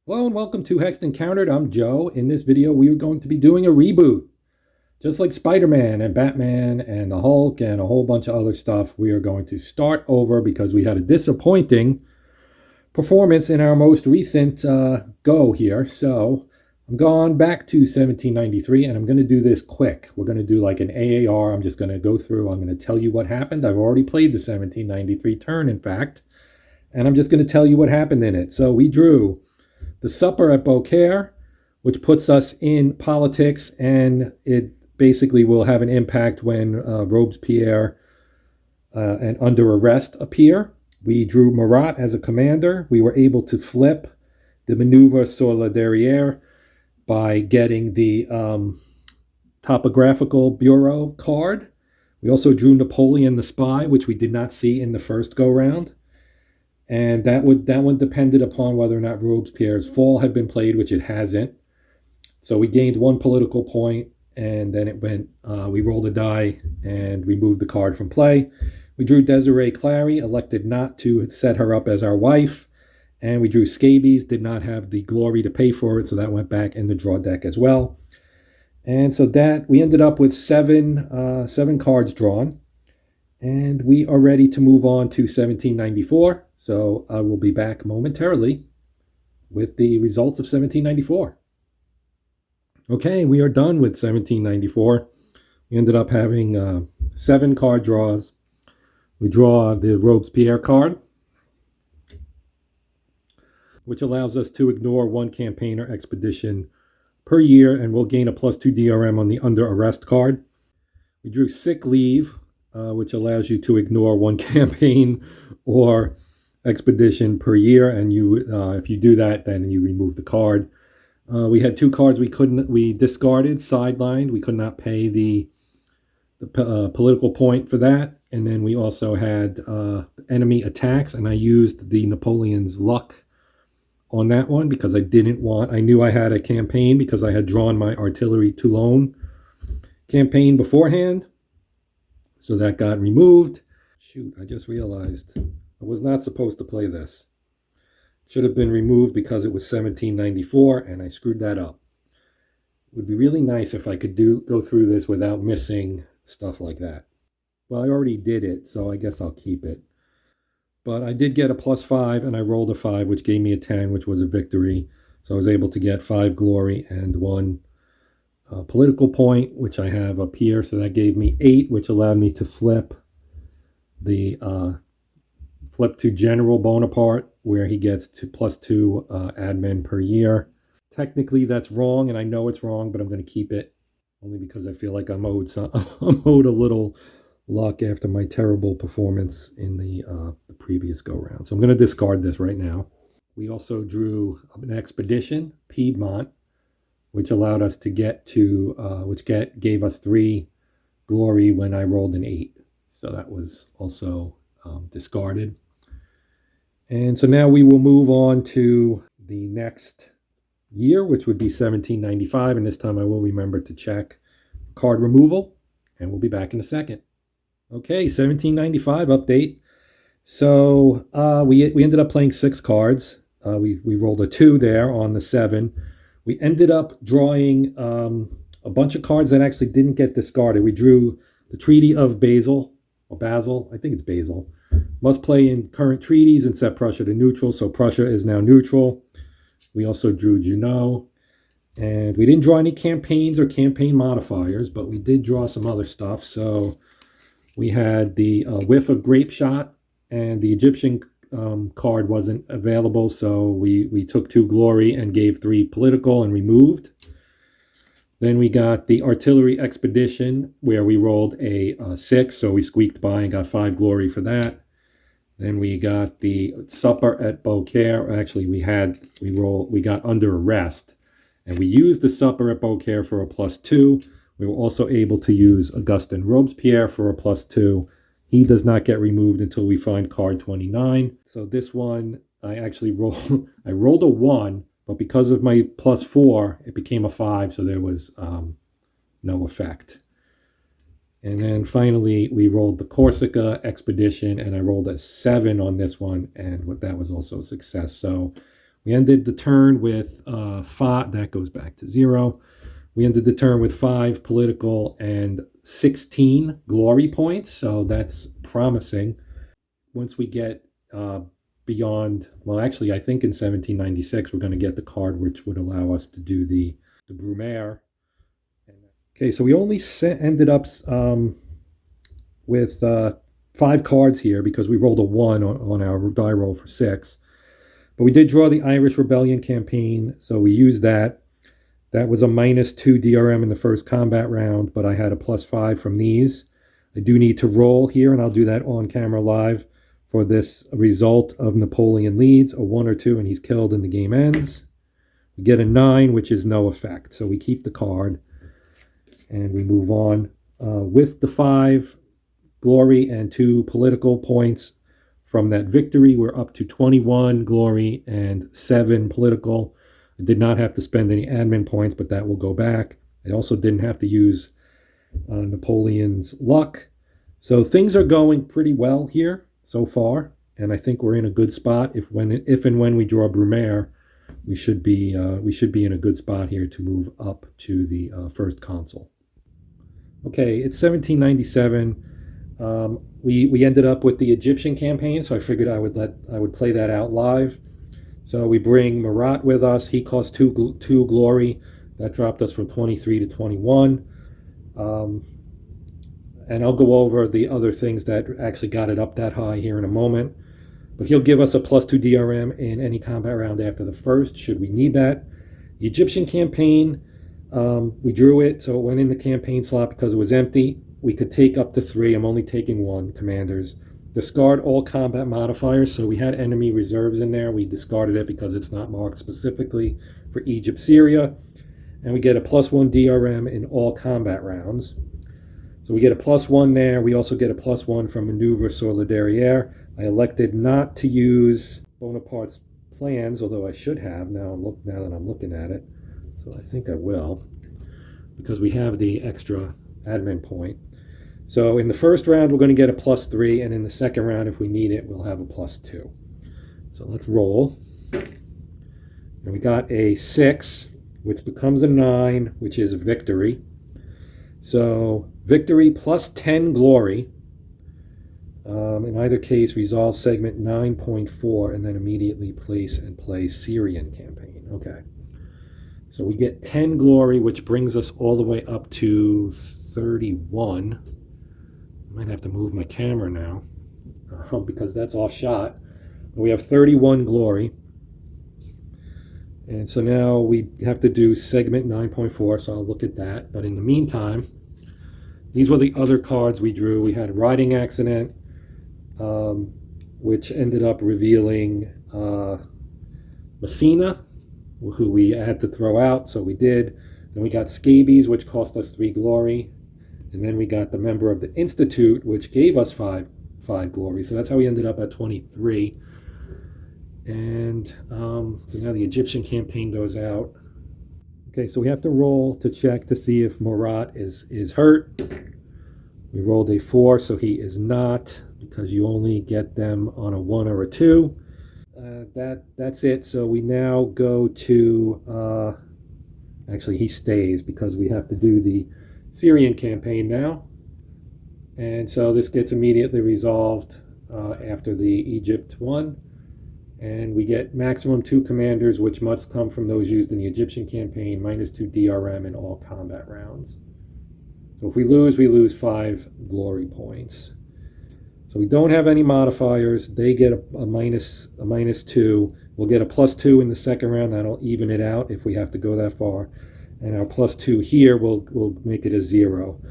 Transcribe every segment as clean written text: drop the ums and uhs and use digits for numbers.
Hello and welcome to Hexed Encountered. I'm Joe. In this video, we are going to be doing a reboot. Just like Spider-Man and Batman and the Hulk and a whole bunch of other stuff, we are going to start over because we had a disappointing performance in our most recent go here. So I'm going back to 1793 and I'm going to do this quick. We're going to do like an AAR. I'm just going to go through. I'm going to tell you what happened. I've already played the 1793 turn, in fact, and I'm just going to tell you what happened in it. So we drew the Supper at Beaucaire, which puts us in politics, and it basically will have an impact when Robespierre and Under Arrest appear. We drew Marat as a commander. We were able to flip the Maneuver sur la Derrière by getting the Topographical Bureau card. We also drew Napoleon the Spy, which we did not see in the first go-round. And that one depended upon whether or not Robespierre's fall had been played, which it hasn't. So we gained one political point, and then it went, we rolled a die and removed the card from play. We drew Desiree Clary, elected not to set her up as our wife. And we drew Scabies, did not have the glory to pay for it, so that went back in the draw deck as well. And so that, we ended up with seven cards drawn. And we are ready to move on to 1794. So I will be back momentarily with the results of 1794. Okay, we are done with 1794. We ended up having 7 card draws. We draw the Robespierre card, which allows us to ignore one campaign or expedition per year, and we'll gain a +2 DRM on the Under Arrest card. We drew Sick Leave, which allows you to ignore one campaign or expedition per year, and if you do that, then you remove the card. We had 2 cards we discarded, sidelined. We could not pay the political point for that, and then we also had enemy attacks, and I used the Napoleon's luck on that one because I knew I had a campaign because I had drawn my artillery Toulon campaign beforehand. So that got removed. Shoot, I just realized I was not supposed to play this. It should have been removed because it was 1794, and I screwed that up. It would be really nice if I could go through this without missing stuff like that. Well, I already did it, so I guess I'll keep it. But I did get a +5, and I rolled a 5, which gave me a 10, which was a victory. So I was able to get 5 glory and 1 political point, which I have up here. So that gave me 8, which allowed me to flip to General Bonaparte, where he gets to +2 admin per year. Technically, that's wrong, and I know it's wrong, but I'm going to keep it only because I feel like I'm owed a little luck after my terrible performance in the previous go-round. So I'm going to discard this right now. We also drew an expedition, Piedmont, which allowed us to get to, gave us 3 glory when I rolled an 8. So that was also discarded. And so now we will move on to the next year, which would be 1795. And this time I will remember to check card removal, and we'll be back in a second. Okay, 1795 update. So we ended up playing 6 cards. We rolled a 2 there on the 7. We ended up drawing a bunch of cards that actually didn't get discarded. We drew the Treaty of Basel, or Basel, I think it's Basel. Must play in current treaties and set Prussia to neutral, so Prussia is now neutral. We also drew Junot, and we didn't draw any campaigns or campaign modifiers, but we did draw some other stuff. So we had the Whiff of Grape Shot, and the Egyptian card wasn't available, so we took 2 glory and gave 3 political and removed. Then we got the Artillery Expedition, where we rolled a 6, so we squeaked by and got 5 glory for that. Then we got the Supper at Beaucaire. Actually, we got Under Arrest, and we used the Supper at Beaucaire for a +2. We were also able to use Augustin Robespierre for a +2. He does not get removed until we find card 29. So this one, I actually rolled a 1, but because of my +4, it became a 5, so there was no effect. And then finally, we rolled the Corsica Expedition, and I rolled a 7 on this one, and that was also a success. So We ended the turn with 5. That goes back to 0. We ended the turn with 5 political and 16 glory points, so that's promising. Once we get beyond, well, actually, I think in 1796 we're going to get the card which would allow us to do the Brumaire. Okay, so we only ended up with 5 cards here because we rolled a 1 on our die roll for 6. But we did draw the Irish Rebellion campaign, so we used that. That was a -2 DRM in the first combat round, but I had a +5 from these. I do need to roll here, and I'll do that on camera live for this result of Napoleon leads, a 1 or 2, and he's killed and the game ends. We get a 9, which is no effect, so we keep the card, and we move on. With the 5 glory and 2 political points from that victory, we're up to 21 glory and 7 political. I did not have to spend any admin points, but that will go back. I also didn't have to use Napoleon's luck. So things are going pretty well here so far, and I think we're in a good spot. If and when we draw Brumaire, we should be in a good spot here to move up to the first consul. Okay, it's 1797. We ended up with the Egyptian campaign, so I figured I would play that out live. So we bring Marat with us. He cost 2 glory. That dropped us from 23 to 21. And I'll go over the other things that actually got it up that high here in a moment. But he'll give us a +2 DRM in any combat round after the first, should we need that. The Egyptian campaign, we drew it, so it went in the campaign slot because it was empty. We could take up to 3. I'm only taking 1, commanders. Discard all combat modifiers, so we had enemy reserves in there. We discarded it because it's not marked specifically for Egypt, Syria. And we get a +1 DRM in all combat rounds. So we get a +1 there. We also get a +1 from Maneuver sur le Derrière. I elected not to use Bonaparte's plans, although I should have now that I'm looking at it. So I think I will, because we have the extra admin point. So in the first round, we're going to get a +3, and in the second round, if we need it, we'll have a +2. So let's roll. And we got a 6, which becomes a 9, which is a victory. So victory +10 glory. In either case, resolve segment 9.4, and then immediately place and play Syrian campaign. Okay. So we get 10 glory, which brings us all the way up to 31. I might have to move my camera now because that's off shot. We have 31 glory. And so now we have to do segment 9.4, so I'll look at that. But in the meantime, these were the other cards we drew. We had Riding Accident, which ended up revealing Messina, who we had to throw out, so we did. Then we got Scabies, which cost us 3 glory. And then we got the Member of the Institute, which gave us 5 glory. So that's how we ended up at 23. And so now the Egyptian campaign goes out. Okay, so we have to roll to check to see if Marat is hurt. We rolled a 4, so he is not, because you only get them on a 1 or a 2. That's it. So we now go to, actually he stays because we have to do the Syrian campaign now. And so this gets immediately resolved after the Egypt one. And we get maximum 2 commanders, which must come from those used in the Egyptian campaign, -2 DRM in all combat rounds. So if we lose 5 glory points. So we don't have any modifiers. They get a -2. We'll get a +2 in the second round. That'll even it out if we have to go that far. And our +2 here will make it a 0.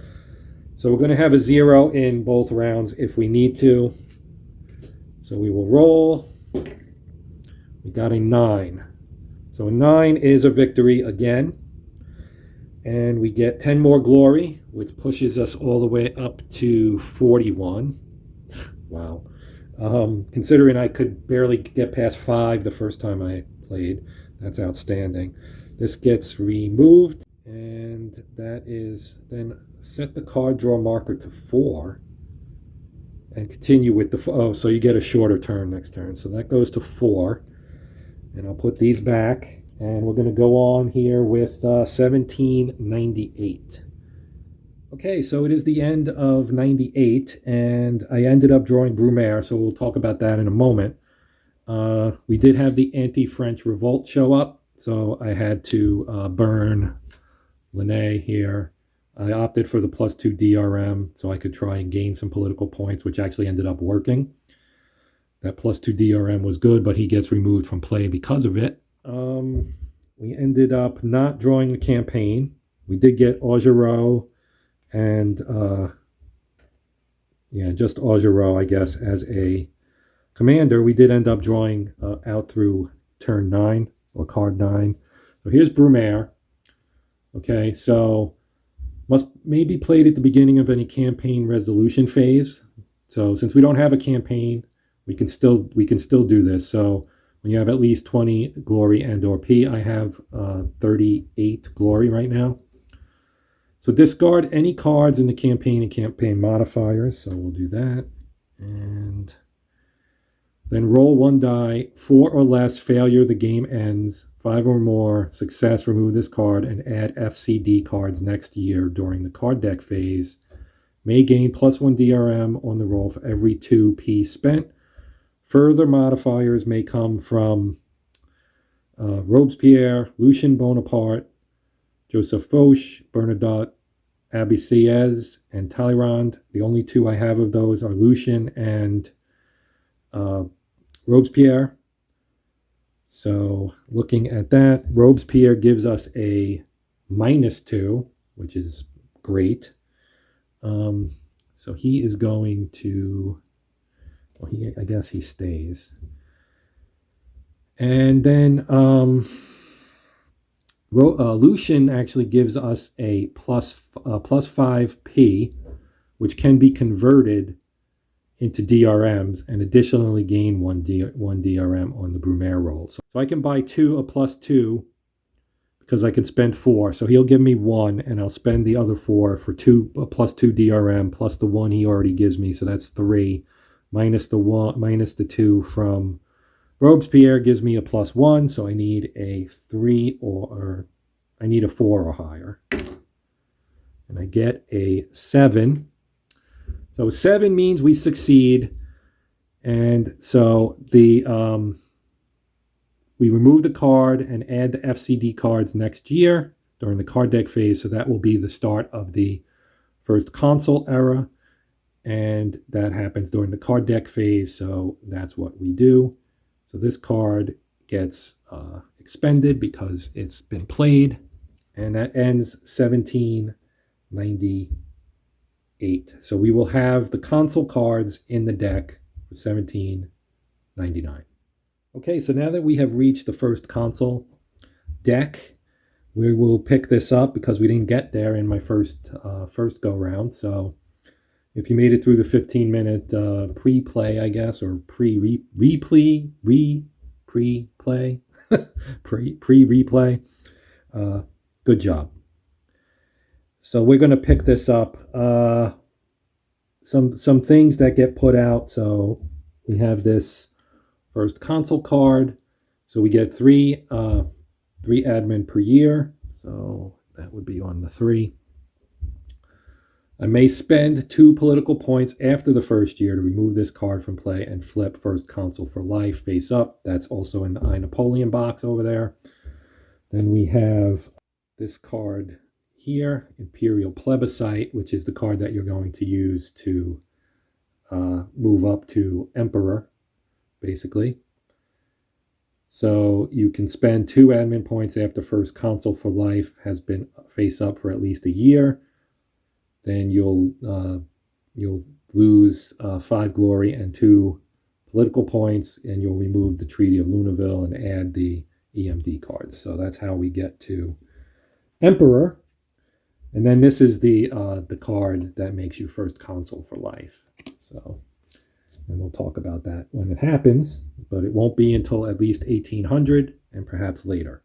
So we're going to have a 0 in both rounds if we need to. So we will roll. We got a 9. So a 9 is a victory again. And we get 10 more glory, which pushes us all the way up to 41. Wow. Considering I could barely get past 5 the first time I played, that's outstanding. This gets removed, and that is then set the card draw marker to 4 and continue with the, so you get a shorter turn next turn. So that goes to 4. And I'll put these back. And we're going to go on here with 1798. Okay, so it is the end of 98, and I ended up drawing Brumaire, so we'll talk about that in a moment. We did have the anti-French revolt show up, so I had to burn Linné here. I opted for the +2 DRM so I could try and gain some political points, which actually ended up working. That +2 DRM was good, but he gets removed from play because of it. We ended up not drawing the campaign. We did get Augereau and just Augereau, I guess, as a commander. We did end up drawing out through turn 9 or card 9. So here's Brumaire. Okay, so must maybe played at the beginning of any campaign resolution phase. So since we don't have a campaign, we can still do this. So when you have at least 20 glory and or P, I have 38 glory right now. So discard any cards in the campaign and campaign modifiers. So we'll do that. And then roll 1 die, 4 or less, failure, the game ends, 5 or more, success, remove this card, and add FCD cards next year during the card deck phase. May gain +1 DRM on the roll for every 2 P spent. Further modifiers may come from Robespierre, Lucien Bonaparte, Joseph Foch, Bernadotte, Abbe Sieyès, and Talleyrand. The only 2 I have of those are Lucien and Robespierre. So looking at that, Robespierre gives us a -2, which is great. So he is going to, well, I guess he stays. And then Lucien actually gives us a +5 P, which can be converted into DRMs and additionally gain one DRM on the Brumaire roll. So I can buy a +2 because I can spend 4. So he'll give me 1 and I'll spend the other 4 for +2 DRM plus the 1 he already gives me. So that's 3 minus the 1 minus the 2 from Robespierre gives me a +1. So I need a 3 or I need a 4 or higher. And I get a 7. So 7 means we succeed, and so we remove the card and add the FCD cards next year during the card deck phase. So that will be the start of the first console era, and that happens during the card deck phase. So that's what we do. So this card gets expended because it's been played, and that ends 1798. So we will have the console cards in the deck for 1799. Okay, so now that we have reached the first console deck, we will pick this up because we didn't get there in my first go round. So if you made it through the 15-minute pre-play, I guess, or pre-replay, pre-replay, good job. So we're going to pick this up. Some things that get put out. So we have this first console card. So we get 3 admin per year. So that would be on the 3. I may spend 2 political points after the first year to remove this card from play and flip first console for life face up. That's also in the I Napoleon box over there. Then we have this card here, Imperial Plebiscite, which is the card that you're going to use to move up to Emperor, basically. So you can spend 2 admin points after first console for life has been face up for at least a year. Then you'll lose 5 glory and 2 political points, and you'll remove the Treaty of Luneville and add the EMD cards. So that's how we get to Emperor. And then this is the card that makes you first console for life. So, and we'll talk about that when it happens, but it won't be until at least 1800 and perhaps later.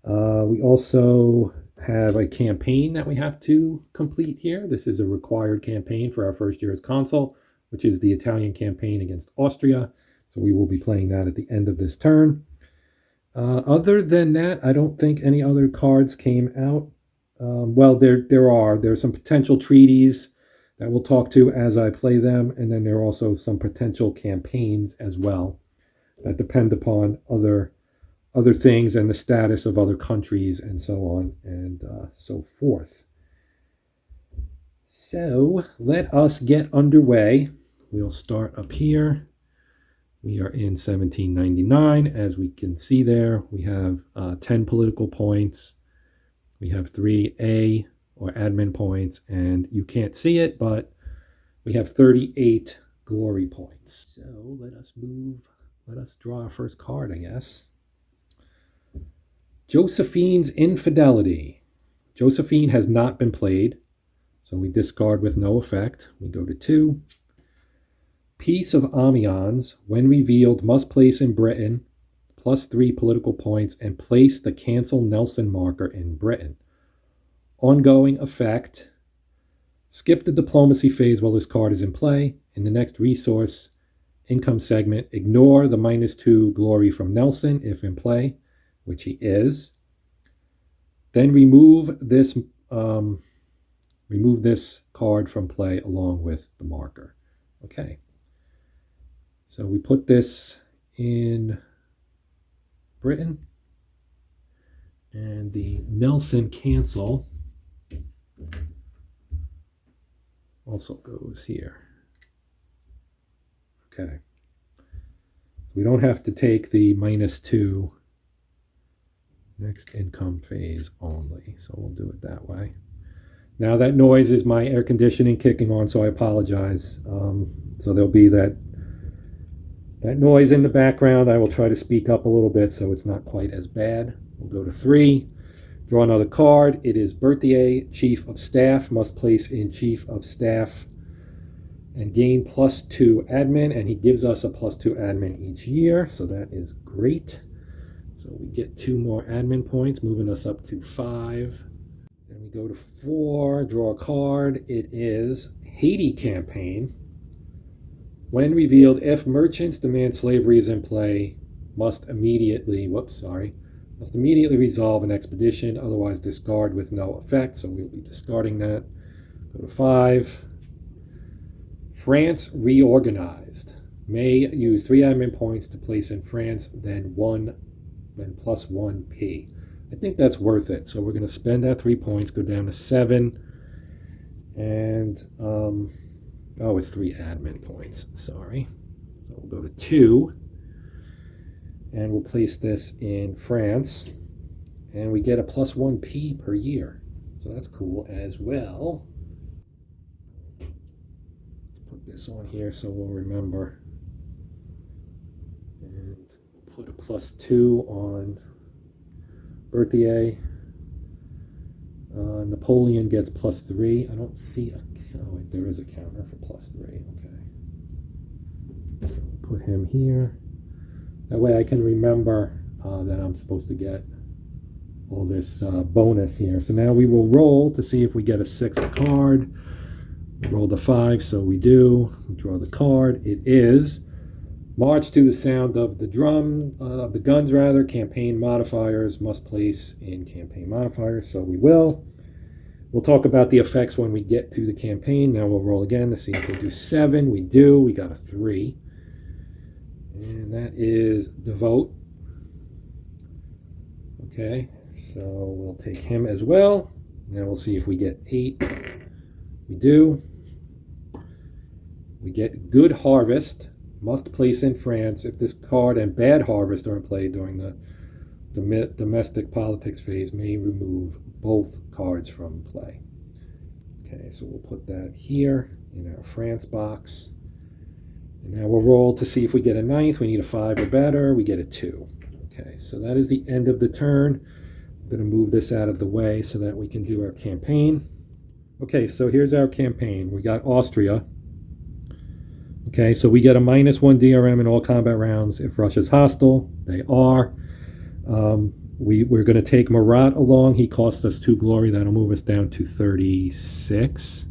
We also have a campaign that we have to complete here. This is a required campaign for our first year as consul, which is the Italian campaign against Austria. So we will be playing that at the end of this turn. Other than that, I don't think any other cards came out. Well, there's some potential treaties that we'll talk to as I play them, and then there are also some potential campaigns as well that depend upon other things and the status of other countries and so on and so forth. So let us get underway. We'll start up here. We are in 1799. As we can see there, we have 10 political points. We have 3 or admin points, and you can't see it, but we have 38 glory points. So let us draw our first card, I guess. Josephine's Infidelity. Josephine has not been played, so we discard with no effect. We go to 2. Peace of Amiens, when revealed, must place in Britain +3 political points and place the Cancel Nelson marker in Britain. Ongoing effect. Skip the diplomacy phase while this card is in play. In the next resource income segment, ignore the -2 glory from Nelson if in play, which he is. Then remove this card from play along with the marker. Okay. So we put this in Britain, and the Nelson cancel also goes here. Okay. We don't have to take the -2 next income phase only, so we'll do it that way. Now that noise is my air conditioning kicking on, so I apologize. So there'll be that noise in the background. I will try to speak up a little bit so it's not quite as bad. We'll go to 3. Draw another card. It is Berthier, Chief of Staff. Must place in Chief of Staff and gain +2 admin, and he gives us a +2 admin each year, so that is great. So we get 2 more admin points, moving us up to 5. Then we go to 4, draw a card. It is Haiti Campaign. When revealed, if merchants demand slavery is in play, must immediately resolve an expedition, otherwise discard with no effect. So we'll be discarding that. Go to 5. France Reorganized. May use 3 admin points to place in France, then +1p. I think that's worth it. So we're going to spend that 3 points, go down to 7, and it's 3 admin points. Sorry. So we'll go to 2, and we'll place this in France, and we get a +1p per year. So that's cool as well. Let's put this on here so we'll remember. And we'll put a +2 on Berthier. Napoleon gets +3. I don't see there is a counter for +3. Okay. So put him here. That way I can remember that I'm supposed to get all this bonus here. So now we will roll to see if we get a 6th card. We rolled a 5, so we do. We draw the card. It is March to the sound of the guns rather. Campaign modifiers must place in campaign modifiers, so we will. We'll talk about the effects when we get to the campaign. Now we'll roll again to see if we do 7. We do. We got a 3. And that is Devote. Okay, so we'll take him as well. Now we'll see if we get 8. We do. We get Good Harvest. Must place in France if this card and Bad Harvest are in play during the domestic politics phase, may remove both cards from play. Okay, so we'll put that here in our France box. And now we'll roll to see if we get a 9th. We need a 5 or better. We get a 2. Okay, so that is the end of the turn. I'm going to move this out of the way so that we can do our campaign. Okay, so here's our campaign. We got Austria. Okay, so we get a -1 DRM in all combat rounds if Russia's hostile. They are. We're going to take Marat along. He costs us 2 glory. That'll move us down to 36.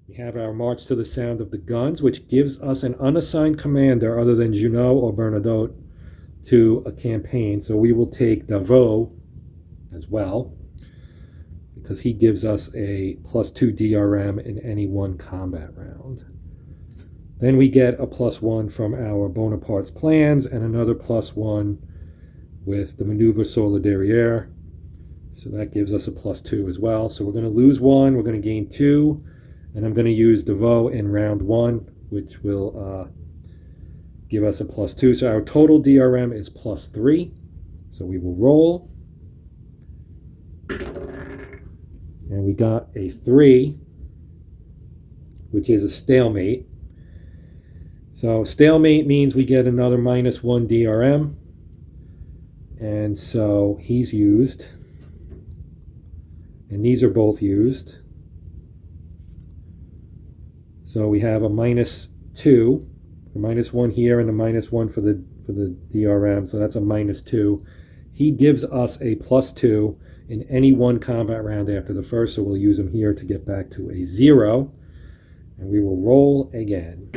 We have our March to the Sound of the Guns, which gives us an unassigned commander other than Junot or Bernadotte to a campaign. So we will take Davos as well, because he gives us a +2 DRM in any one combat round. Then we get a +1 from our Bonaparte's plans and another +1 with the Maneuver Solidaire. So that gives us a +2 as well. So we're going to lose 1, we're going to gain 2, and I'm going to use Davos in round 1, which will give us a +2. So our total DRM is +3. So we will roll. And we got a 3, which is a stalemate. So stalemate means we get another -1 DRM. And so he's used. And these are both used. So we have a -2, a -1 here and a -1 for the DRM. So that's a -2. He gives us a +2 in any one combat round after the first. So we'll use him here to get back to a 0. And we will roll again.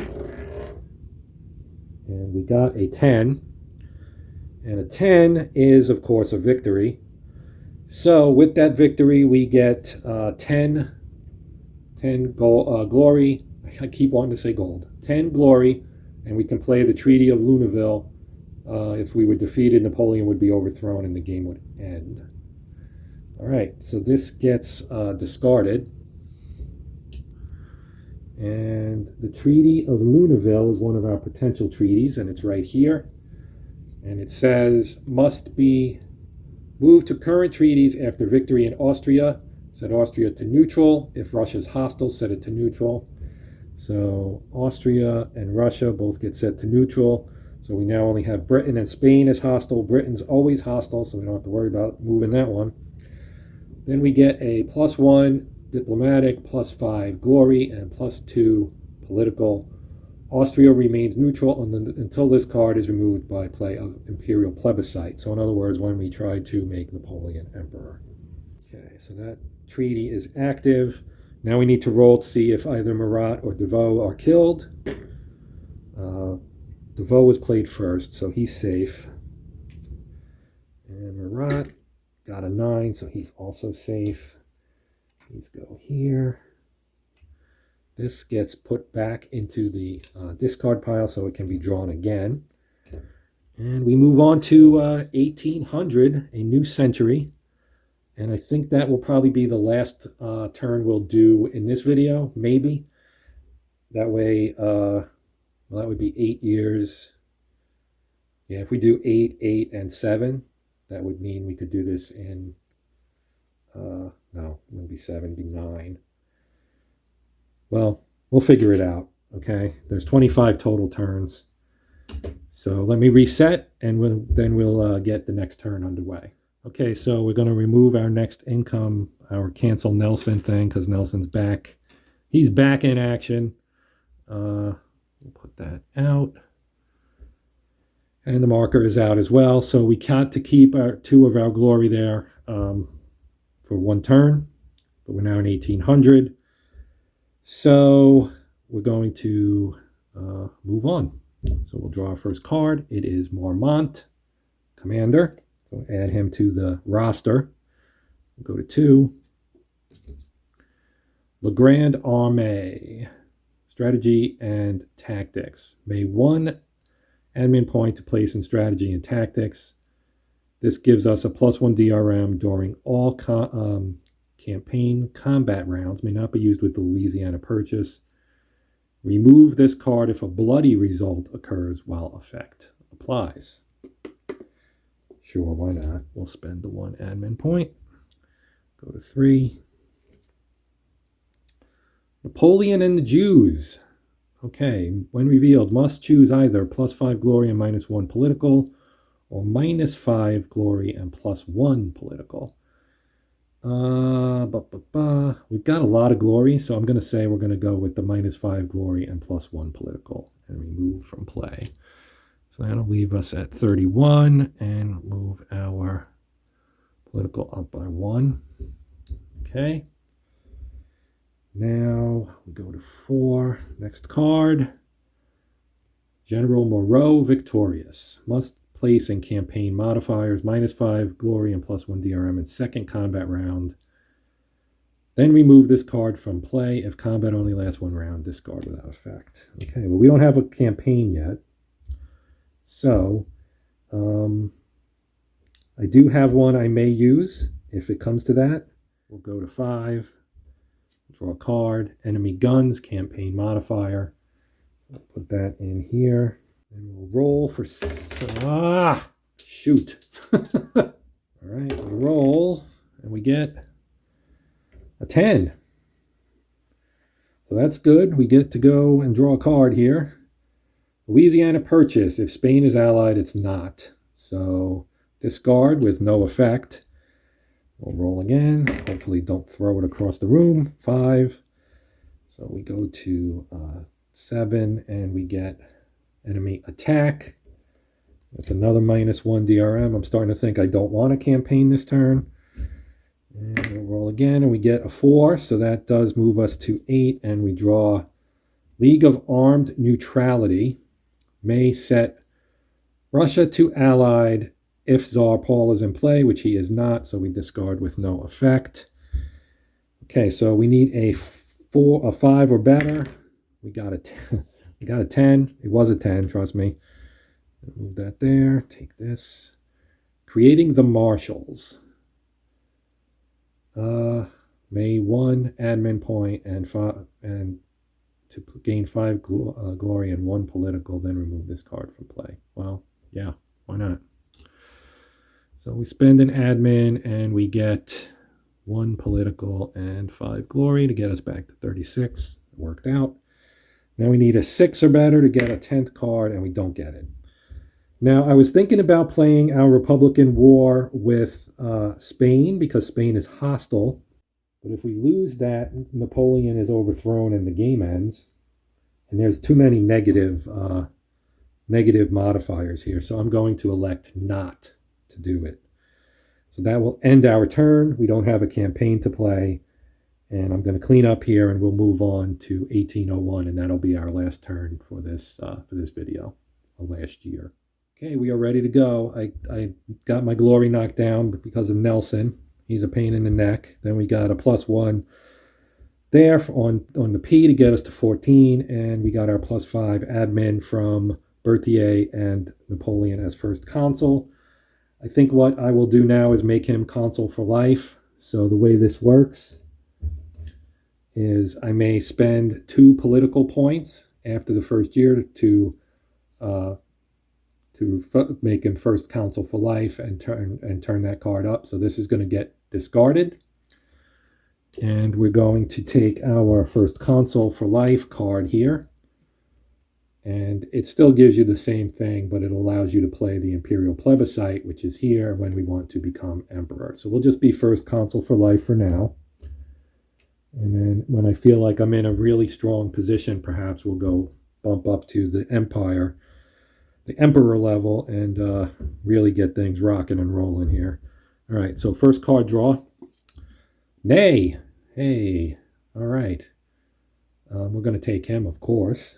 And we got a 10. And a 10 is, of course, a victory. So with that victory, we get 10 gold, glory. I keep wanting to say gold. 10 glory, and we can play the Treaty of Luneville. If we were defeated, Napoleon would be overthrown and the game would end. All right, so this gets discarded. And the Treaty of Luneville is one of our potential treaties, and it's right here. And it says, must be moved to current treaties after victory in Austria. Set Austria to neutral. If Russia's hostile, set it to neutral. So Austria and Russia both get set to neutral. So we now only have Britain and Spain as hostile. Britain's always hostile, so we don't have to worry about moving that one. Then we get a +1 diplomatic, +5 glory, and +2 political. Austria remains neutral until this card is removed by play of imperial plebiscite. So in other words, when we try to make Napoleon emperor. Okay, so that treaty is active. Now we need to roll to see if either Marat or Davos are killed. Davos was played first, so he's safe. And Marat got a 9, so he's also safe. Please go here. This gets put back into the discard pile so it can be drawn again. And we move on to 1800, a new century. And I think that will probably be the last turn we'll do in this video, maybe. That way, well, that would be 8 years. Yeah, if we do 8, 8, and 7, that would mean we could do this in, no, it wouldn't be 7, it'd be 9. Well, we'll figure it out, okay? There's 25 total turns. So let me reset, and then we'll get the next turn underway. Okay, so we're going to remove our next income, our cancel Nelson thing, because Nelson's back. He's back in action. We'll put that out. And the marker is out as well. So we got to keep our 2 of our glory there for 1 turn. But we're now in 1800. So we're going to move on. So we'll draw our first card. It is Marmont, Commander. So add him to the roster. We'll go to 2. Le Grand Armée, Strategy and Tactics. May 1 admin point to place in Strategy and Tactics. This gives us a +1 DRM during all campaign combat rounds. May not be used with the Louisiana Purchase. Remove this card if a bloody result occurs while effect applies. Sure, why not? We'll spend the 1 admin point. Go to 3. Napoleon and the Jews. Okay, when revealed, must choose either +5 glory and -1 political, or -5 glory and +1 political. We've got a lot of glory, so I'm going to say we're going to go with the -5 glory and +1 political and remove from play. So that'll leave us at 31 and move our political up by 1. Okay. Now we go to 4. Next card. General Moreau victorious. Must place and campaign modifiers, -5 glory and +1 DRM in second combat round. Then remove this card from play. If combat only lasts 1 round, discard without effect. Okay, well, we don't have a campaign yet. So, I do have one I may use if it comes to that. We'll go to 5, draw a card, enemy guns, campaign modifier. I'll put that in here. And we'll roll for... shoot. All right, we roll, and we get a 10. So that's good. We get to go and draw a card here. Louisiana Purchase. If Spain is allied, it's not. So discard with no effect. We'll roll again. Hopefully don't throw it across the room. 5. So we go to 7, and we get enemy attack. That's another -1 DRM. I'm starting to think I don't want a campaign this turn. And we'll roll again, and we get a 4. So that does move us to 8, and we draw League of Armed Neutrality. May set Russia to allied if Tsar Paul is in play, which he is not, so we discard with no effect. Okay, so we need a 5 or better. We got a 10. We got a 10. It was a 10, trust me. Move that there. Take this. Creating the Marshals. May 1 admin point and to gain 5 glory and 1 political, then remove this card from play. Well, yeah, why not? So we spend an admin and we get 1 political and 5 glory to get us back to 36. It worked out. Now we need a 6 or better to get a 10th card, and we don't get it. Now, I was thinking about playing our Republican War with Spain because Spain is hostile. But if we lose that, Napoleon is overthrown and the game ends. And there's too many negative modifiers here. So I'm going to elect not to do it. So that will end our turn. We don't have a campaign to play. And I'm going to clean up here, and we'll move on to 1801. And that'll be our last turn for this video of last year. Okay, we are ready to go. I got my glory knocked down because of Nelson. He's a pain in the neck. Then we got a +1 there on the P to get us to 14. And we got our +5 admin from Berthier and Napoleon as first consul. I think what I will do now is make him consul for life. So the way this works is I may spend 2 political points after the first year to make him first consul for life and turn that card up. So this is going to get discarded. And we're going to take our first consul for life card here. And it still gives you the same thing, but it allows you to play the Imperial Plebiscite, which is here when we want to become emperor. So we'll just be first consul for life for now. And then when I feel like I'm in a really strong position, perhaps we'll go bump up to the empire, the emperor level, and really get things rocking and rolling here. All right, so first card draw. Nay. Hey, all right. We're going to take him, of course.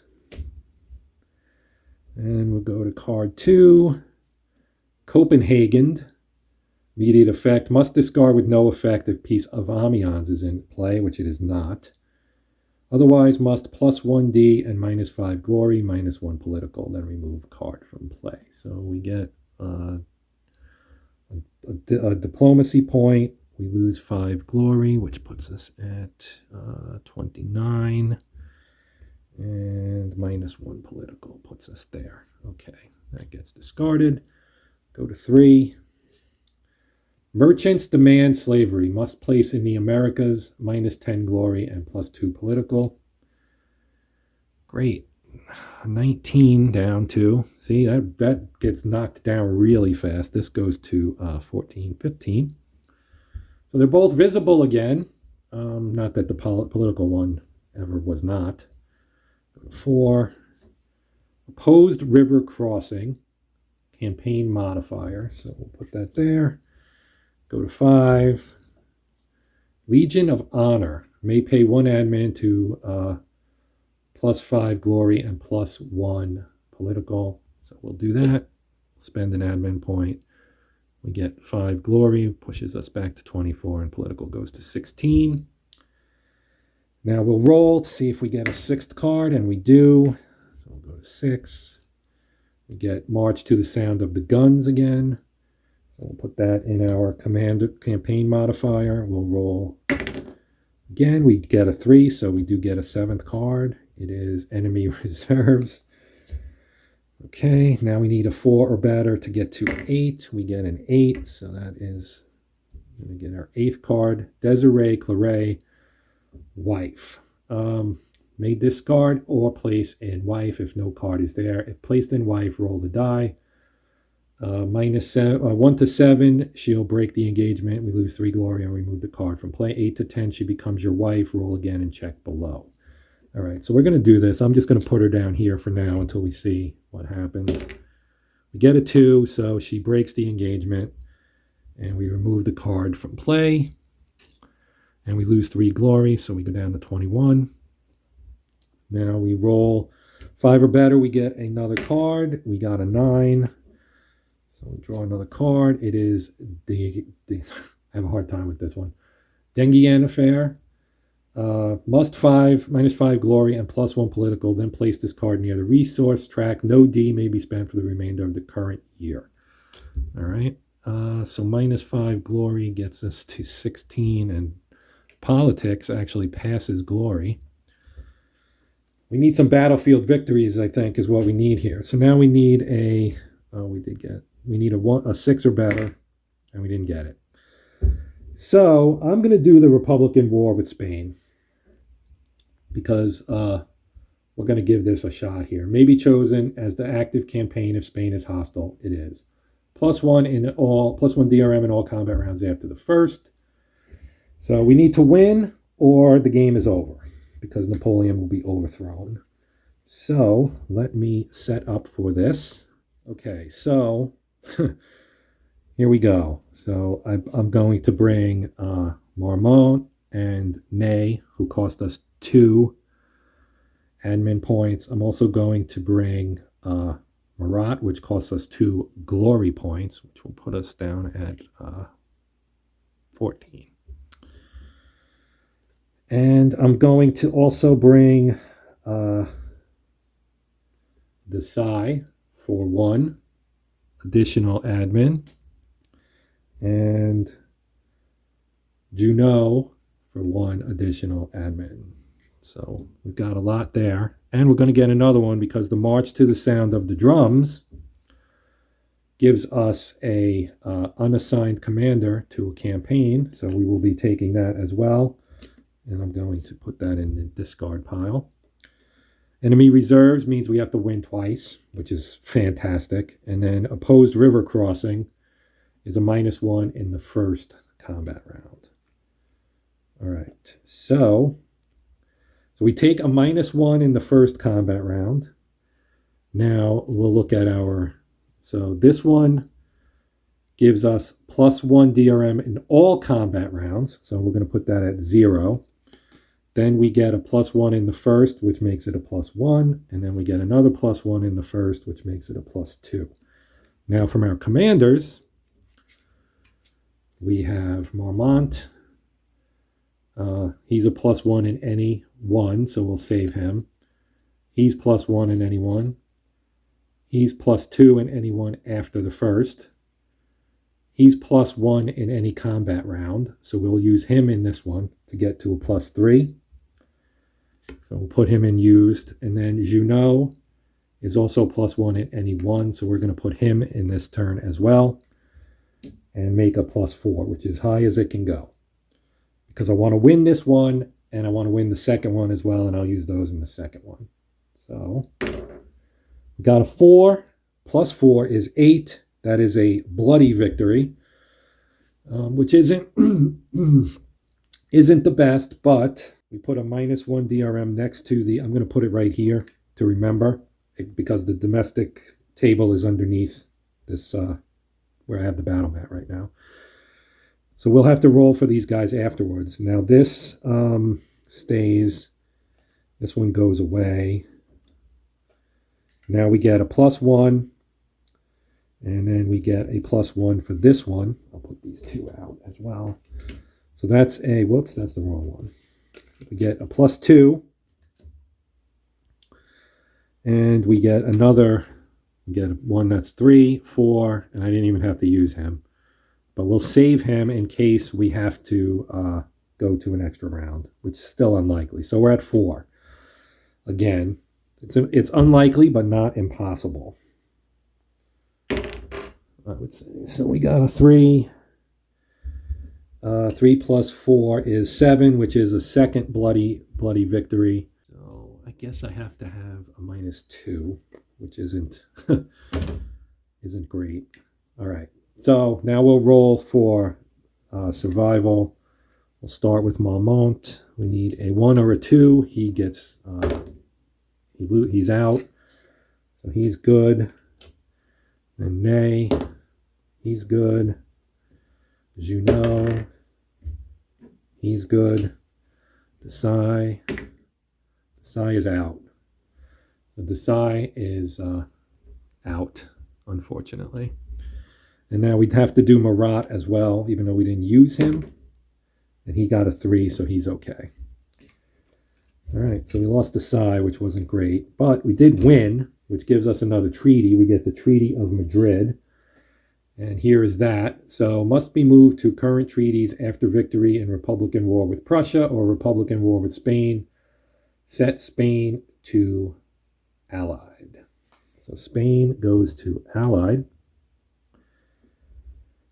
And we'll go to card 2. Copenhagen. Immediate effect. Must discard with no effect if Peace of Amiens is in play, which it is not. Otherwise, must +1D and -5 glory, -1 political. Then remove card from play. So we get a diplomacy point. We lose 5 glory, which puts us at 29. And -1 political puts us there. Okay, that gets discarded. Go to 3. Merchants demand slavery. Must place in the Americas -10 glory and +2 political. Great. 19 down to, see, that gets knocked down really fast. This goes to 14, 15. So they're both visible again. Not that the political one ever was not. 4. Opposed river crossing. Campaign modifier. So we'll put that there. Go to 5. Legion of Honor. May pay 1 admin to +5 glory and +1 political. So we'll do that. spend an admin point. We get 5 glory, pushes us back to 24, and political goes to 16. Now we'll roll to see if we get a 6th card, and we do. So we'll go to 6. We get March to the Sound of the Guns again. So we'll put that in our campaign modifier. We'll roll again. We get a 3, so we do get a 7th card. It is Enemy Reserves. Okay, now we need a 4 or better to get to 8. We get an 8, so that is going to get our 8th card. Desiree Claret, Wife. May discard or place in Wife if no card is there. If placed in Wife, roll the die. -1 to 7, she'll break the engagement. We lose 3 glory and remove the card from play. 8 to 10, she becomes your wife. Roll again and check below. All right, so we're going to do this. I'm just going to put her down here for now until we see what happens. We get a 2, so she breaks the engagement, and we remove the card from play, and we lose 3 glory, so we go down to 21. Now we roll 5 or better. We get another card. We got a 9. So we draw another card. It is the I have a hard time with this one. Dengian Affair. Must 5, -5 glory, and +1 political. Then place this card near the resource track. No D may be spent for the remainder of the current year. All right. So -5 glory gets us to 16, and politics actually passes glory. We need some battlefield victories, I think, is what we need here. So now we need a, we need a 6 or better, and we didn't get it. So I'm going to do the Republican War with Spain, because we're going to give this a shot here. May be chosen as the active campaign if Spain is hostile. It is. +1 DRM in all combat rounds after the first. So we need to win or the game is over, because Napoleon will be overthrown. So let me set up for this. Okay, so here we go. So I'm going to bring Marmont and Ney, who cost us 2 admin points. I'm also going to bring Marat, which costs us 2 glory points, which will put us down at 14. And I'm going to also bring Desai for 1 additional admin, and Junot for 1 additional admin. So we've got a lot there. And we're going to get another one because the March to the Sound of the Drums gives us a unassigned commander to a campaign. So we will be taking that as well. And I'm going to put that in the discard pile. Enemy reserves means we have to win twice, which is fantastic. And then opposed river crossing is a -1 in the first combat round. All right, so we take a -1 in the first combat round. Now we'll look at so this one gives us +1 DRM in all combat rounds. So we're going to put that at 0. Then we get a +1 in the first, which makes it a +1. And then we get another +1 in the first, which makes it a +2. Now from our commanders, we have Marmont. He's a +1 in any one, so we'll save him. He's +1 in any one. He's +2 in any one after the first. He's +1 in any combat round, so we'll use him in this one to get to a +3. So we'll put him in used. And then Junot is also +1 in any one, so we're going to put him in this turn as well and make a +4, which is high as it can go, because I want to win this one and I want to win the second one as well, and I'll use those in the second one. So we got a 4. +4 is 8. That is a bloody victory, which isn't the best, but we put a -1 DRM next to the, I'm going to put it right here to remember, because the domestic table is underneath this, where I have the battle mat right now. So we'll have to roll for these guys afterwards. Now this stays, this one goes away. Now we get a +1. And then we get a +1 for this one. I'll put these two out as well. So that's a, whoops, that's the wrong one. We get a +2. And we get another, we get one that's 3, 4, and I didn't even have to use him. But we'll save him in case we have to go to an extra round, which is still unlikely. So we're at 4. Again, it's unlikely, but not impossible, I would say. So we got a 3. 3 plus 4 is 7, which is a second bloody victory. So I guess I have to have a -2, which isn't isn't great. All right. So now we'll roll for survival. We'll start with Marmont. We need a 1 or a 2. He gets he's out, so he's good. And Nay, he's good. Junot, he's good. Desai is out. So Desai is out, unfortunately. And now we'd have to do Marat as well, even though we didn't use him. And he got a 3, so he's okay. All right, so we lost Desai, which wasn't great. But we did win, which gives us another treaty. We get the Treaty of Madrid. And here is that. So must be moved to current treaties after victory in Republican war with Prussia or Republican war with Spain. Set Spain to Allied. So Spain goes to Allied.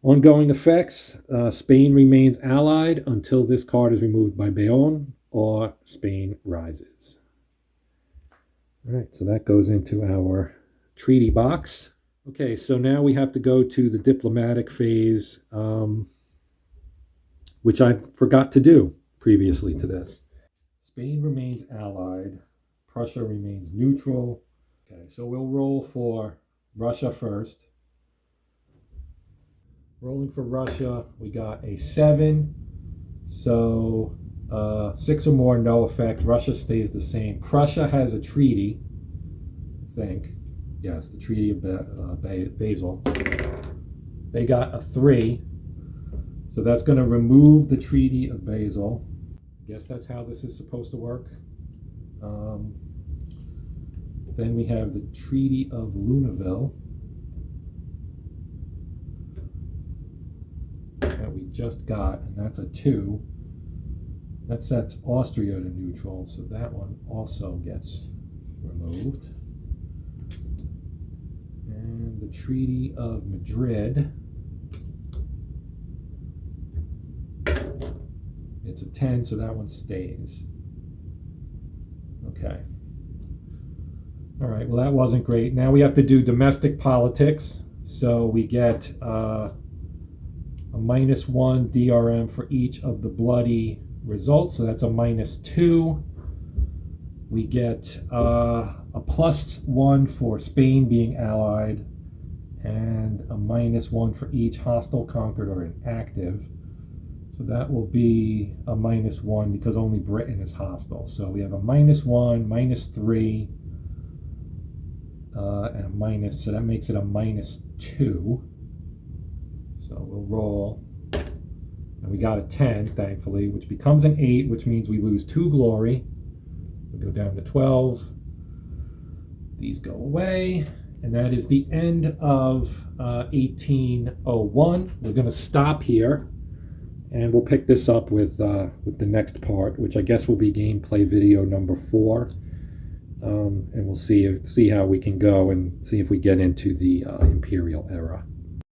Ongoing effects. Spain remains Allied until this card is removed by Bayonne or Spain rises. All right, so that goes into our treaty box. Okay, so now we have to go to the diplomatic phase, which I forgot to do previously to this. Spain remains Allied. Prussia remains neutral. Okay, so we'll roll for Russia first. Rolling for Russia, we got a 7. So 6 or more, no effect. Russia stays the same. Prussia has a treaty, I think. Yes, the Treaty of Basel. They got a 3. So that's going to remove the Treaty of Basel. I guess that's how this is supposed to work. Then we have the Treaty of Luneville that we just got, and that's a 2. That sets Austria to neutral, so that one also gets removed. And the Treaty of Madrid, it's a 10, so that one stays. Okay. All right, well, that wasn't great. Now we have to do domestic politics. So we get a -1 DRM for each of the bloody results. So that's a -2. We get a +1 for Spain being Allied, and a -1 for each hostile, conquered, or inactive. So that will be a -1 because only Britain is hostile. So we have a -1, -3, and a minus. So that makes it a -2. So we'll roll. And we got a 10, thankfully, which becomes an 8, which means we lose 2 glory. We go down to 12. These go away. And that is the end of 1801. We're going to stop here. And we'll pick this up with the next part, which I guess will be gameplay video number 4. And we'll see how we can go and see if we get into the Imperial era.